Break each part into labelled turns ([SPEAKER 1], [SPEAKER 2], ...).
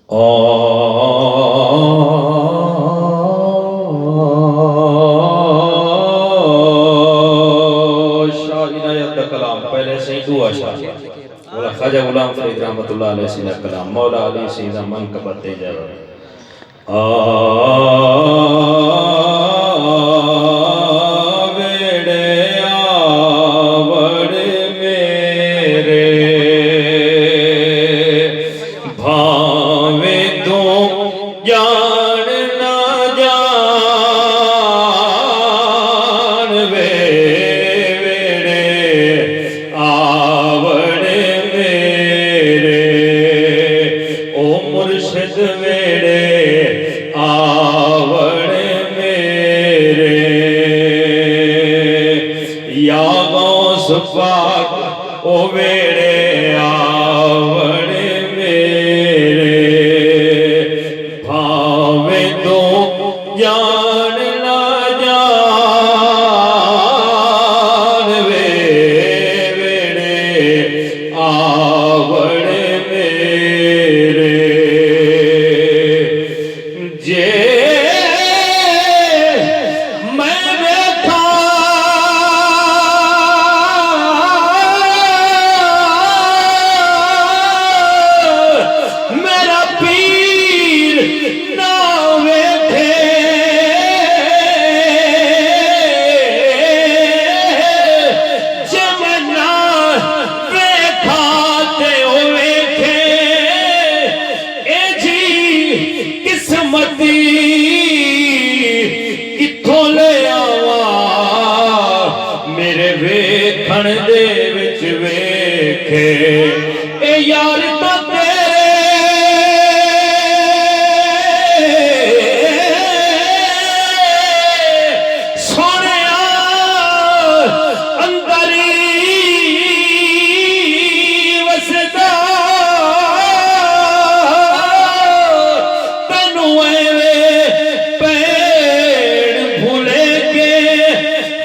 [SPEAKER 1] ओ शाह इनायत दा कलाम पहले से ही दुआ शाह बोला ख्वाजा गुलाम फरीद रहमतुल्लाह अलैहि सी दा कलाम मौला अली सी दा मनकबत दे जाए वेड़े आवड़ मेरे भावे तो जान ना जान वेड़े आवड़ मेरे ओ मुर्शिद वेड़े आवड़ मेरे या गौस पाक ओ वेड़े आवड़ मेरे भावे तो जान ना जान वेड़े आवड़ मेरे जे मैं बैठा मेरा पीर ना बैठे जे मैं ना बैठा ते ओ बैठे ए जी किस्मती किथों ले आवा मेरे वेखण दे विच वेखे ए यार तो सोनिया अंदर ही वसदा तैनू एवें पैण भुले के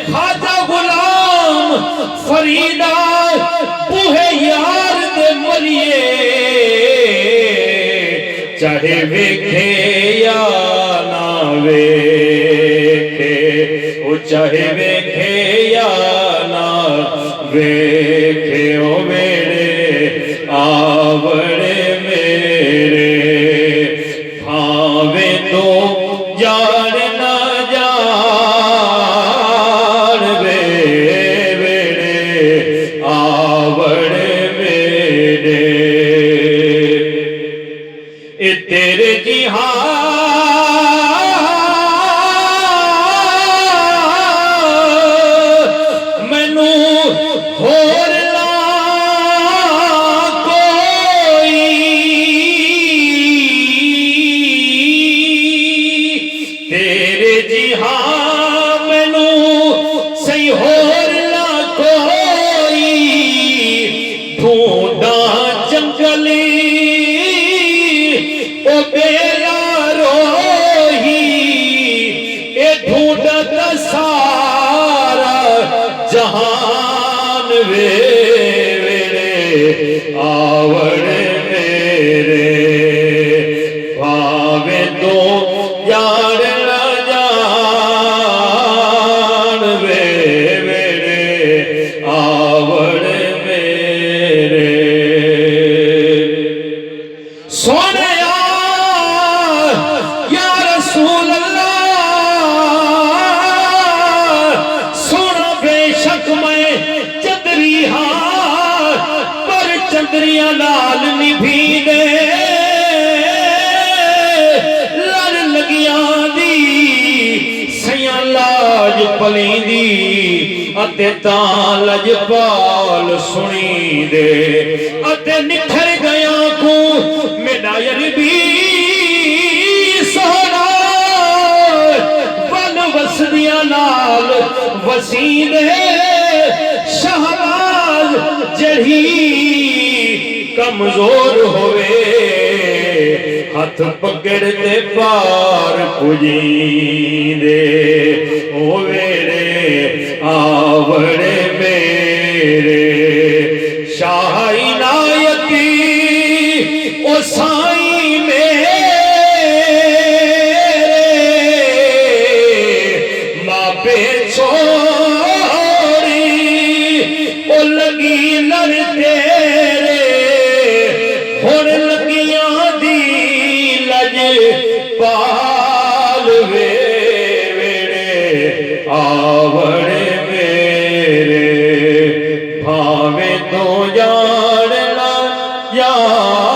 [SPEAKER 1] ख्वाजा गुलाम फरीदा बूहे यार दे मरिए चाहे वेखे या ना वेखे ओ चाहे वेखे या ना वेखे ओ वेड़े आवड़ मेरे भावे तो जान ना जान वेड़े आवड़ मेरे ए तेरे जिहाद मैनू होर ला कोई तेरे जिहाद मैनू सही होर ला कोई ढूंढा जंगली ओ बेला रोही ए ढूंढत सारा जहान वेड़े आवड़ मेरे भावे तो जान ना जान वेड़े आवड़ मेरे सोनिया या रसूल अल्लाह सोना बेशक मैं चंदरी हाँ पर चंदरिया लाल निभी दे लड़ लगियां दी सैयां लाज पलींदी अते तां लजपाल सुनी दे अते निखर गया को मेरा अरबी सोना बन वसदियां नाल वसीले शहबाज जड़ी कमजोर होवे हथ पकड़ते पार पुजींदे ओ वेड़े आवड़ मेरे शाह इनायती ओ साईं मेरे जा